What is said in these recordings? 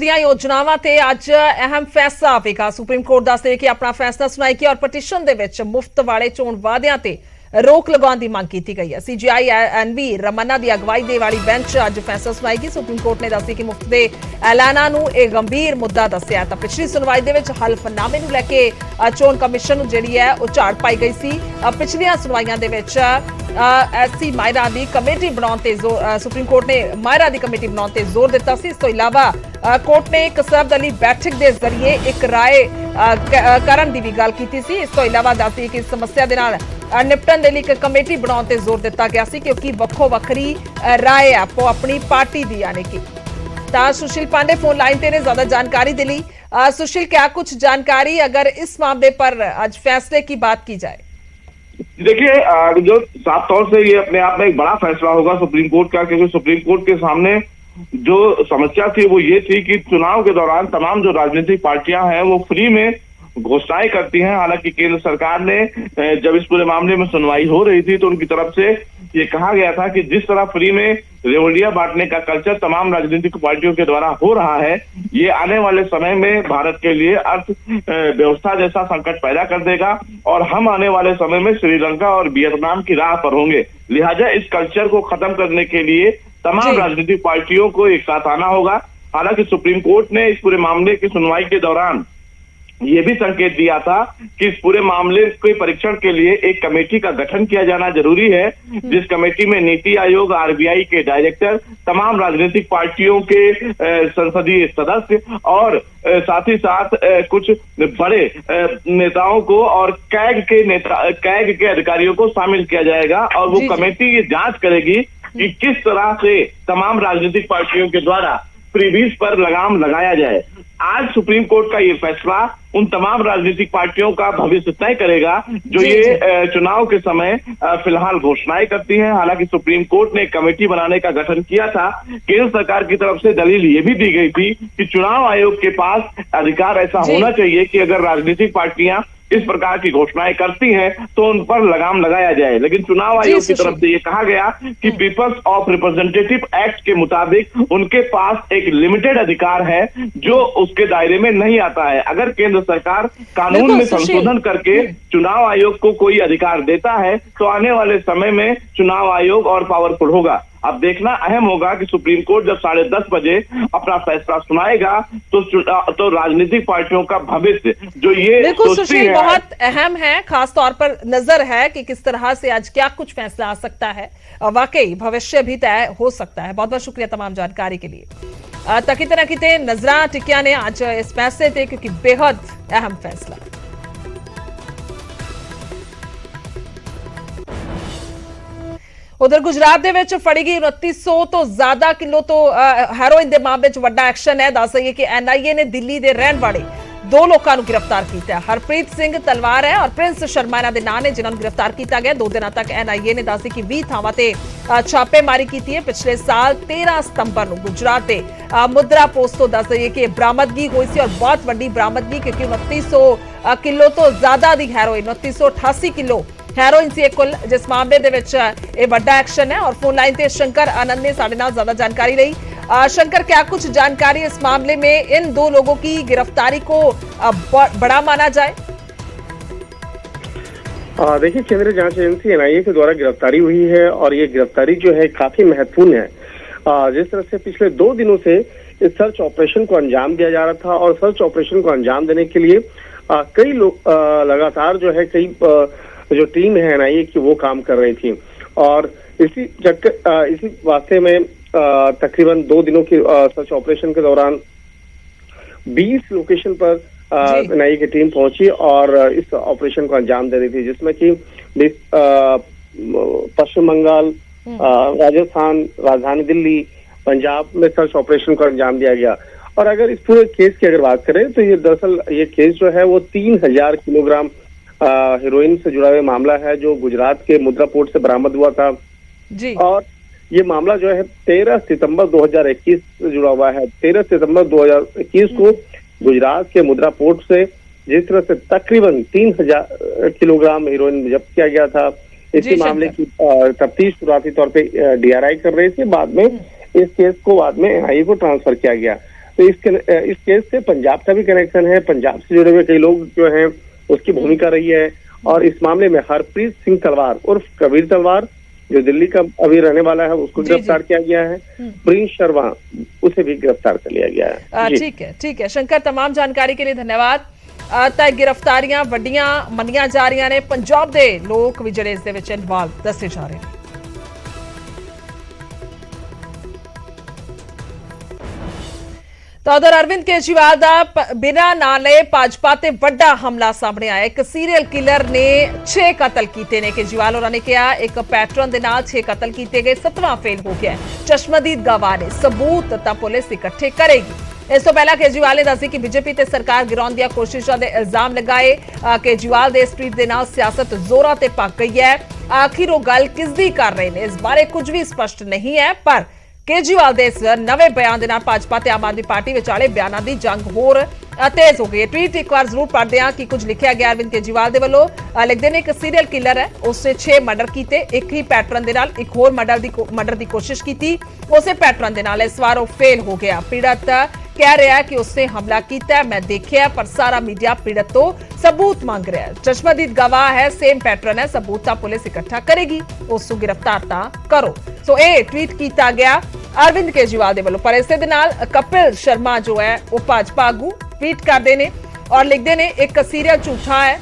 ਦੀਆਂ ਯੋਜਨਾਵਾਂ ਤੇ ਅੱਜ ਅਹਿਮ ਫੈਸਲਾ ਆਵੇਗਾ। ਸੁਪਰੀਮ ਕੋਰਟ ਦੱਸਦੇ ਕਿ ਆਪਣਾ ਫੈਸਲਾ ਸੁਣਾਏਗੀ ਔਰ ਪਟੀਸ਼ਨ ਦੇ ਵਿੱਚ ਮੁਫਤ ਵਾਲੇ ਚੋਣ ਵਾਅਦਿਆਂ ਤੇ ਰੋਕ ਲਗਾਉਣ ਦੀ ਮੰਗ ਕੀਤੀ ਗਈ ਹੈ। ਸੀਜੀਆਈ ਐਨਵੀ ਰਮन्ना ਦੀ ਅਗਵਾਈ ਦੇ ਵਾਲੀ ਬੈਂਚ ਅੱਜ ਫੈਸਲਾ ਸੁਣਾਏਗੀ। ਸੁਪਰੀਮ ਕੋਰਟ ਨੇ ਦੱਸਿਆ ਕਿ ਮੁਫਤ ਦੇ ਐਲਾਨਾਂ ਨੂੰ ਇਹ ਗੰਭੀਰ ਮੁੱਦਾ ਦੱਸਿਆ ਤਾਂ ਪਿਛਲੀ ਸੁਣਵਾਈ ਦੇ ਵਿੱਚ ਹਲਫਨਾਮੇ ਨੂੰ ਲੈ ਕੇ ਚੋਣ ਕਮਿਸ਼ਨ ਨੂੰ ਜਿਹੜੀ ਹੈ ਉਹ ਝਾੜ ਪਾਈ ਗਈ ਸੀ। ਪਿਛਲੀਆਂ ਸੁਣਵਾਈਆਂ ਦੇ ਵਿੱਚ ਐਸਸੀ ਮਾਇਰਾ ਦੀ ਕਮੇਟੀ ਬਣਾਉਣ ਤੇ ਸੁਪਰੀਮ ਕੋਰਟ ਨੇ ਮਾਇਰਾ ਦੀ ਕਮੇਟੀ ਬਣਾਉਣ ਤੇ ਜ਼ੋਰ ਦਿੱਤਾ ਸੀ। ਇਸ ਤੋਂ ਇਲਾਵਾ ਕੋਰਟ ਨੇ ਇੱਕ ਸਰਵਦਲੀ ਬੈਠਕ ਦੇ ਜ਼ਰੀਏ ਇੱਕ ਰਾਏ ਕਰਨ ਦੀ ਵੀ ਗੱਲ ਕੀਤੀ ਸੀ। ਇਸ ਤੋਂ ਇਲਾਵਾ ਦੱਸਦੀ ਕਿ ਇਸ ਸਮੱਸਿਆ ਦੇ ਨਾਲ ਨਿਪਟਣ ਦੇ ਲਈ ਇੱਕ ਕਮੇਟੀ ਬਣਾਉਣ ਤੇ ਜ਼ੋਰ ਦਿੱਤਾ ਗਿਆ ਸੀ क्योंकि ਵੱਖੋ ਵੱਖਰੀ ਰਾਏ ਆਪੋ ਆਪਣੀ ਪਾर्टी दी यानी कि सुशील पांडे फोन लाइन पे ज्यादा जानकारी दिली। सुशील, क्या कुछ जानकारी अगर इस मामले पर आज फैसले की बात की जाए? देखिए, जो साफ तौर से ये अपने आप में एक बड़ा फैसला होगा सुप्रीम कोर्ट का, क्योंकि सुप्रीम कोर्ट के सामने जो समस्या थी वो ये थी कि चुनाव के दौरान तमाम जो राजनीतिक पार्टियां हैं वो फ्री में घोषणाएं करती हैं। हालांकि केंद्र सरकार ने जब इस पूरे मामले में सुनवाई हो रही थी तो उनकी तरफ से ये कहा गया था कि जिस तरह फ्री में रेवड़िया बांटने का कल्चर तमाम राजनीतिक पार्टियों के द्वारा हो रहा है, ये आने वाले समय में भारत के लिए अर्थ व्यवस्था जैसा संकट पैदा कर देगा और हम आने वाले समय में श्रीलंका और वियतनाम की राह पर होंगे। लिहाजा इस कल्चर को खत्म करने के लिए तमाम राजनीतिक पार्टियों को एक साथ आना होगा। हालांकि सुप्रीम कोर्ट ने इस पूरे मामले की सुनवाई के दौरान ये भी संकेत दिया था कि इस पूरे मामले के परीक्षण के लिए एक कमेटी का गठन किया जाना जरूरी है, जिस कमेटी में नीति आयोग, आरबीआई के डायरेक्टर, तमाम राजनीतिक पार्टियों के संसदीय सदस्य और साथ ही साथ कुछ बड़े नेताओं को और कैग के अधिकारियों को शामिल किया जाएगा और वो कमेटी ये जांच करेगी कि किस तरह से तमाम राजनीतिक पार्टियों के द्वारा फ्रीबीज पर लगाम लगाया जाए। आज सुप्रीम कोर्ट का ये फैसला उन तमाम राजनीतिक पार्टियों का भविष्य तय करेगा जो ये चुनाव के समय फिलहाल घोषणाएं करती हैं। हालांकि सुप्रीम कोर्ट ने कमेटी बनाने का गठन किया था। केंद्र सरकार की तरफ से दलील ये भी दी गई थी कि चुनाव आयोग के पास अधिकार ऐसा होना चाहिए कि अगर राजनीतिक पार्टियां इस प्रकार की घोषणाएं करती हैं तो उन पर लगाम लगाया जाए। लेकिन चुनाव आयोग की तरफ से ये कहा गया कि पीपल्स ऑफ रिप्रेजेंटेटिव एक्ट के मुताबिक उनके पास एक लिमिटेड अधिकार है जो उसके दायरे में नहीं आता है। अगर केंद्र सरकार कानून में संशोधन करके चुनाव आयोग को कोई अधिकार देता है तो आने वाले समय में चुनाव आयोग और पावरफुल होगा। अब देखना अहम होगा कि सुप्रीम कोर्ट जब 10:30 बजे अपना फैसला सुनाएगा तो राजनीतिक पार्टियों का भविष्य जो ये बिल्कुल सुशील बहुत अहम है, खास तौर पर नजर है कि किस तरह से आज क्या कुछ फैसला आ सकता है। वाकई भविष्य भी तय हो सकता है। बहुत बहुत शुक्रिया तमाम जानकारी के लिए। किते ना किते नजरां टिकिया ने आज इस फैसले से, क्योंकि बेहद अहम फैसला। उधर गुजरात ਦੇ ਵਿੱਚ ਫੜੀ ਗਈ 2900 ਤੋਂ ਜ਼ਿਆਦਾ ਕਿਲੋ ਤੋਂ ਹੈਰੋਇਨ ਦੇ ਮਾਮਲੇ 'ਚ ਵੱਡਾ ਐਕਸ਼ਨ ਹੈ। ਦੱਸ ਦਈਏ ਕਿ ਐਨਆਈਏ ਨੇ ਦਿੱਲੀ ਦੇ ਰਹਿਣ ਵਾਲੇ ਦੋ ਲੋਕਾਂ ਨੂੰ ਗ੍ਰਿਫਤਾਰ ਕੀਤਾ ਹੈ। ਹਰਪ੍ਰੀਤ ਸਿੰਘ ਤਲਵਾਰ ਹੈ ਔਰ ਪ੍ਰਿੰਸ ਸ਼ਰਮਾ ਇਹਨਾਂ ਦੇ ਨਾਂ ਨੇ ਜਿਨ੍ਹਾਂ ਨੂੰ ਗ੍ਰਿਫਤਾਰ ਕੀਤਾ ਗਿਆ। 2 ਦਿਨਾਂ ਤੱਕ ਐਨਆਈਏ ਨੇ ਦੱਸਦੀ ਕਿ 20 ਥਾਵਾਂ ਤੇ ਛਾਪੇਮਾਰੀ ਕੀਤੀ ਹੈ। ਪਿਛਲੇ ਸਾਲ 13 ਸਤੰਬਰ ਨੂੰ ਗੁਜਰਾਤ ਦੇ ਮੁद्रा पोस्ट ਤੋਂ ਦੱਸ ਦਈਏ ਕਿ ਬਰਾਮਦਗੀ ਹੋਈ ਸੀ ਔਰ ਬਹੁਤ ਵੱਡੀ ਬਰਾਮਦਗੀ, ਕਿਉਂਕਿ 2900 ਕਿਲੋ ਤੋਂ ਜ਼ਿਆਦਾ ਦੀ ਹੈਰੋਇਨ 2988 ਕਿਲੋ ਹੈਰੋਇਨ ਸੀ ਕੁੱਲ, जिस मामले ਦੇ ਵਿੱਚ ਇਹ ਵੱਡਾ ਐਕਸ਼ਨ है। और फोन लाइन पे शंकर आनंद ने साढ़े नाल ज्यादा जानकारी ली। शंकर, क्या कुछ जानकारी इस मामले में इन दो लोगों की गिरफ्तारी को बड़ा माना जाए? देखिए, केंद्रीय जांच एजेंसी एनआईए के द्वारा गिरफ्तारी हुई है और ये गिरफ्तारी जो है काफी महत्वपूर्ण है। जिस तरह से पिछले 2 दिनों से इस सर्च ऑपरेशन को अंजाम दिया जा रहा था और सर्च ऑपरेशन को अंजाम देने के लिए कई लोग लगातार जो है कई जो टीम है एनआईए की वो काम कर रही थी और इसी वास्ते में तकरीबन 2 दिनों की सर्च ऑपरेशन के दौरान 20 लोकेशन पर एनआईए की टीम पहुंची और इस ऑपरेशन को अंजाम दे रही थी, जिसमें कि पश्चिम बंगाल, राजस्थान, राजधानी दिल्ली, पंजाब में सर्च ऑपरेशन को अंजाम दिया गया। और अगर इस पूरे केस की अगर बात करें तो ये दरअसल ये केस जो है वो 3000 किलोग्राम हीरोइन से जुड़ा हुआ मामला है जो गुजरात के मुद्रा पोर्ट से बरामद हुआ था जी। और ये मामला जो है 13 सितंबर 2021 से जुड़ा हुआ है। 13 सितंबर 2021 को गुजरात के मुद्रा पोर्ट से जिस तरह से तकरीबन 3000 किलोग्राम हीरोइन जब्त किया गया था, इसी मामले की तफ्तीश शुरुआती तौर पे डीआरआई कर रही थी। बाद में इस केस को बाद में एनआईए को ट्रांसफर किया गया। तो इस केस से पंजाब का भी कनेक्शन है, पंजाब से जुड़े हुए कई लोग जो हैं उसकी भूमिका रही है। और इस मामले में हरप्रीत सिंह तलवार उर्फ कबीर तलवार जो दिल्ली का अभी रहने वाला है उसको गिरफ्तार किया गया है। प्रिंस शर्मा उसे भी गिरफ्तार कर लिया गया है। ठीक है शंकर, तमाम जानकारी के लिए धन्यवाद। ਤਾਂ गिरफ्तारियां ਵੱਡੀਆਂ ਮੰਨੀਆਂ ਜਾ ਰਹੀਆਂ ਨੇ, ਪੰਜਾਬ ਦੇ ਲੋਕ ਵੀ ਜਿਹੜੇ ਇਸ ਦੇ ਵਿੱਚ ਇਨਵੋਲਵ ਦੱਸੇ ਜਾ ਰਹੇ ਨੇ। ਤਾਂ ਉਧਰ ਅਰਵਿੰਦ ਕੇਜਰੀਵਾਲ ਦਾ ਬਿਨਾਂ ਨਾਂ ਲਏ ਭਾਜਪਾ ਤੇ ਵੱਡਾ ਹਮਲਾ ਸਾਹਮਣੇ ਆਇਆ। ਇੱਕ ਸੀਰੀਅਲ ਕਿਲਰ ਨੇ 6 ਕਤਲ ਕੀਤੇ ਨੇ। ਕੇਜਰੀਵਾਲ ਹੋਰਾਂ ਨੇ ਕਿਹਾ ਇੱਕ ਪੈਟਰਨ ਦੇ ਨਾਲ 6 ਕਤਲ ਕੀਤੇ ਗਏ, 7ਵਾਂ ਫੇਲ ਹੋ ਗਿਆ। ਚਸ਼ਮਦੀਦ ਗਵਾਹ ਨੇ, ਸਬੂਤ ਤਾਂ ਪੁਲਿਸ ਇਕੱਠੇ ਕਰੇਗੀ। ਇਸ ਤੋਂ ਪਹਿਲਾਂ ਕੇਜਰੀਵਾਲ ਨੇ ਦੱਸਿਆ ਕਿ ਬੀਜੇਪੀ ਤੇ ਸਰਕਾਰ ਗਿਰਾਉਣ ਦੀਆਂ ਕੋਸ਼ਿਸ਼ਾਂ ਦੇ ਇਲਜ਼ਾਮ ਲਗਾਏ। ਕੇਜਰੀਵਾਲ ਦੇ ਇਸ ਟਵੀਟ ਦੇ ਨਾਲ ਸਿਆਸਤ ਜ਼ੋਰਾਂ ਤੇ ਪੱਕ ਗਈ ਹੈ। ਆਖਿਰ ਉਹ ਗੱਲ ਕਿਸ ਦੀ ਕਰ ਰਹੇ ਨੇ, ਇਸ ਬਾਰੇ ਕੁਝ ਵੀ ਸਪਸ਼ਟ ਨਹੀਂ ਹੈ। ਪਰ ਕੇਜਰੀਵਾਲ ਦੇ ਇਸ ਨਵੇਂ ਬਿਆਨ ਦੇ ਨਾਲ ਭਾਜਪਾ ਤੇ ਆਮ ਆਦਮੀ ਪਾਰਟੀ ਵਿਚਾਲੇ ਬਿਆਨਾਂ ਦੀ ਜੰਗ ਹੋਰ ਤੇਜ਼ ਹੋ ਗਈ। ਟਵੀਟ ਇੱਕ ਵਾਰ ਜ਼ਰੂਰ ਪੜ੍ਹਦੇ ਹਾਂ ਕਿ ਕੁਝ ਲਿਖਿਆ ਗਿਆ ਅਰਵਿੰਦ ਕੇਜਰੀਵਾਲ ਦੇ ਵੱਲੋਂ। ਲਿਖਦੇ ਨੇ ਇੱਕ ਸੀਰੀਅਲ ਕਿਲਰ ਹੈ, ਉਸਨੇ 6 ਮਰਡਰ ਕੀਤੇ, ਇੱਕ ਹੀ ਪੈਟਰਨ ਦੇ ਨਾਲ ਇੱਕ ਹੋਰ ਮਰਡਰ ਦੀ ਕੋਸ਼ਿਸ਼ ਕੀਤੀ, ਉਸੇ ਪੈਟਰਨ ਦੇ ਨਾਲ ਇਸ ਵਾਰ ਉਹ ਫੇਲ ਹੋ ਗਿਆ। ਪੀੜਤ कह रहा है कि उसने हमला किया, मैं देखा, पर सारा मीडिया पीड़ित तो सबूत मांग रहा है। चश्मदीद गवाह है, सेम पैटर्न है, सबूत पुलिस इकट्ठा करेगी, उसको गिरफ्तार करो। सो ये ट्वीट किया गया अरविंद केजरीवाल दे वल्लों। पर इसे दे नाल कपिल शर्मा जो है वो भाजपा आगू ट्वीट करते हैं और लिखते हैं एक सीरियल झूठा है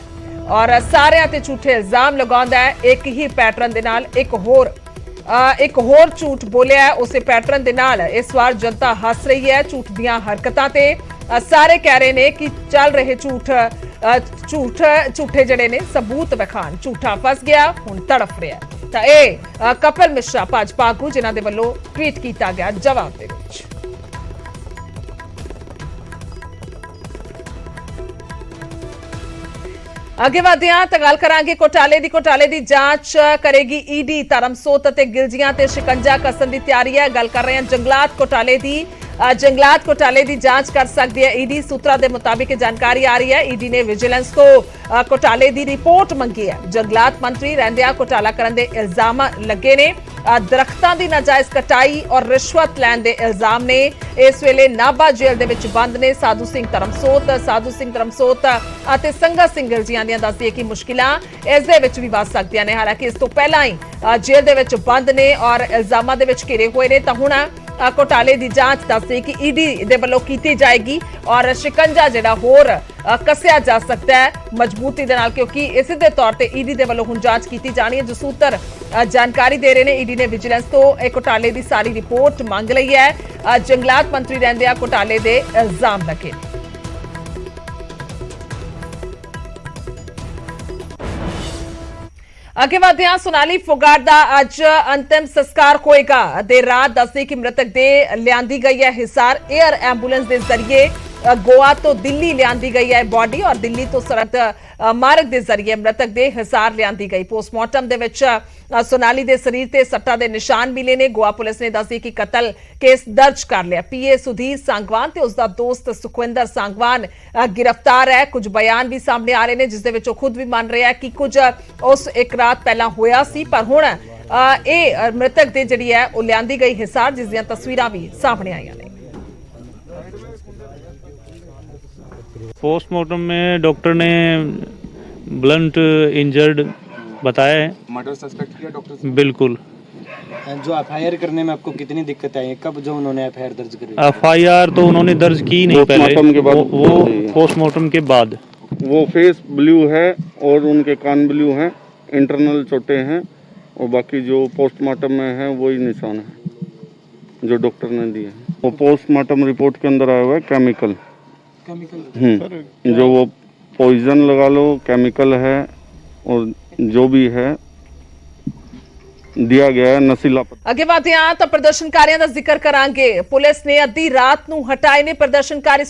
और सारे ते झूठे इल्जाम लगाउंदा है, एक ही पैटर्न दे नाल एक होर झूठ बोलिया है, उसे पैटर्न दे नाल इस वार जनता हस रही है। झूठ दियां हरकतां ते सारे कह रहे ने कि चल रहे झूठे जड़े ने सबूत विखान, झूठा फस गया हुण तड़फ रहा है। तां ये कपिल मिश्रा भाजपा आगू जिन्हां दे वल्लों ट्वीट किया गया जवाब दे विच। ਅੱਗੇ ਵਧਦੇ ਹਾਂ ਤਾਂ ਗੱਲ ਕਰਾਂਗੇ ਘੋਟਾਲੇ ਦੀ ਜਾਂਚ ਕਰੇਗੀ ਈਡੀ। ਧਰਮਸੋਤ ਅਤੇ ਗਿਲਜੀਆਂ ਤੇ ਸ਼ਿਕੰਜਾ ਕੱਸਣ ਦੀ ਤਿਆਰੀ ਹੈ। ਗੱਲ ਕਰ ਰਹੇ ਹਾਂ ਜੰਗਲਾਤ ਘੋਟਾਲੇ ਦੀ ਜਾਂਚ ਕਰ ਸਕਦੀ ਹੈ ਈਡੀ। ਸੂਤਰਾਂ ਦੇ ਮੁਤਾਬਿਕ ਜਾਣਕਾਰੀ ਆ ਰਹੀ ਹੈ ਈਡੀ ਨੇ ਵਿਜੀਲੈਂਸ ਤੋਂ ਘੋਟਾਲੇ ਦੀ ਰਿਪੋਰਟ ਮੰਗੀ ਹੈ। ਜੰਗਲਾਤ ਮੰਤਰੀ ਰਹਿੰਦਿਆਂ ਘੋਟਾਲਾ ਕਰਨ ਦੇ ਇਲਜ਼ਾਮ ਲੱਗੇ ਨੇ। ਦਰਖਤਾਂ ਦੀ ਨਾਜਾਇਜ਼ ਕਟਾਈ ਔਰ ਰਿਸ਼ਵਤ ਲੈਣ ਦੇ ਇਲਜ਼ਾਮ ਨੇ। ਇਸ ਵੇਲੇ ਨਾਭਾ ਜੇਲ੍ਹ ਦੇ ਵਿੱਚ ਬੰਦ ਨੇ ਸਾਧੂ ਸਿੰਘ ਧਰਮਸੋਤ ਅਤੇ ਸੰਗਤ ਸਿੰਘ ਗਿਲਜੀਆਂ ਦੀਆਂ ਦੱਸਦੀਏ ਕਿ ਮੁਸ਼ਕਿਲਾਂ ਇਸ ਦੇ ਵਿੱਚ ਵੀ ਵੱਧ ਸਕਦੀਆਂ ਨੇ। ਹਾਲਾਂਕਿ ਇਸ ਤੋਂ ਪਹਿਲਾਂ ਹੀ ਜੇਲ੍ਹ ਦੇ ਵਿੱਚ ਬੰਦ ਨੇ ਔਰ ਇਲਜ਼ਾਮਾਂ ਦੇ ਵਿੱਚ ਘਿਰੇ ਹੋਏ ਨੇ। ਤਾਂ ਹੁਣ ਘੋਟਾਲੇ ਦੀ ਜਾਂਚ ਦੱਸਦੀ ਕਿ ਈਡੀ ਦੇ ਵੱਲੋਂ ਕੀਤੀ ਜਾਏਗੀ ਔਰ ਸ਼ਿਕੰਜਾ ਜਿਹੜਾ ਹੋਰ ਕੱਸਿਆ ਜਾ ਸਕਦਾ ਹੈ ਮਜ਼ਬੂਤੀ ਦੇ ਨਾਲ, ਕਿਉਂਕਿ ਇਸੇ ਦੇ ਤੌਰ ਤੇ ਈਡੀ ਦੇ ਵੱਲੋਂ ਹੁਣ ਜਾਂਚ ਕੀਤੀ ਜਾਣੀ ਹੈ। ਜਸੂਤਰ ਜਾਣਕਾਰੀ ਦੇ ਰਹੇ ਨੇ ਈਡੀ ਨੇ ਵਿਜੀਲੈਂਸ ਤੋਂ ਇਹ ਘੋਟਾਲੇ ਦੀ ਸਾਰੀ ਰਿਪੋਰਟ ਮੰਗ ਲਈ ਹੈ। ਜੰਗਲਾਤ ਮੰਤਰੀ ਰਹਿੰਦੇ ਆ ਘੋਟਾਲੇ ਦੇ ਇਲਜ਼ਾਮ ਲੱਗੇ। ਅੱਗੇ ਵਧਦੇ ਹਾਂ ਸੋਨਾਲੀ ਫੋਗਾਟ ਦਾ ਅੱਜ ਅੰਤਿਮ ਸੰਸਕਾਰ ਹੋਏਗਾ। ਦੇਰ ਰਾਤ ਦੱਸਦੇ ਕਿ ਮ੍ਰਿਤਕ ਦੇ ਲਿਆਂਦੀ ਗਈ ਹੈ ਹਿਸਾਰ 에ਅਰ ਐਂਬੂਲੈਂਸ ਦੇ ਜ਼ਰੀਏ गोवा तो दिल्ली लियांदी गई है बॉडी और दिल्ली तो सड़क मार्ग के जरिए मृतक दे हिसार लियांदी गई। पोस्टमार्टम दे विच सोनाली दे शरीर ते सट्टा दे निशान मिले ने। गोवा पुलिस ने दसी कि कतल केस दर्ज कर लिया। पीए सुधीर सांगवान ते उसका दोस्त सुखविंदर सांगवान गिरफ्तार है। कुछ बयान भी सामने आ रहे हैं जिस दे विच खुद भी मान रहे हैं कि कुछ उस एक रात पहला होया सी, पर हुण ਇਹ मृतक दे जिहड़ी है वो लियांदी गई हिसार जिस दियां तस्वीरां भी सामने आईयां ने। पोस्टमार्टम में डॉक्टर ने ब्लंट इंजर्ड बताया है। मर्डर सस्पेक्ट किया डॉक्टर से? बिल्कुल। जो एफआईआर करने में आपको कितनी दिक्कत आई, कब जो उन्होंने एफआईआर दर्ज करी? एफआईआर तो उन्होंने दर्ज की नहीं पहले, वो पोस्टमार्टम के बाद। वो फेस ब्लू है और उनके कान ब्लू हैं, इंटरनल चोटें हैं और बाकी जो पोस्टमार्टम में है वही निशान है जो डॉक्टर ने दिए। वो पोस्टमार्टम रिपोर्ट के अंदर आया हुआ है केमिकल। जो वो पॉइजन लगा लो, केमिकल है और जो भी है दिया गया है नशीला। ਅੱਗੇ ਵਧਦੇ ਹਾਂ ਤਾਂ ਪ੍ਰਦਰਸ਼ਨਕਾਰੀਆਂ ਦਾ ਜ਼ਿਕਰ ਕਰਾਂਗੇ। ਪੁਲਿਸ ਨੇ ਅੱਧੀ ਰਾਤ ਨੂੰ ਹਟਾਏ ਨੇ ਪ੍ਰਦਰਸ਼ਨਕਾਰੀ।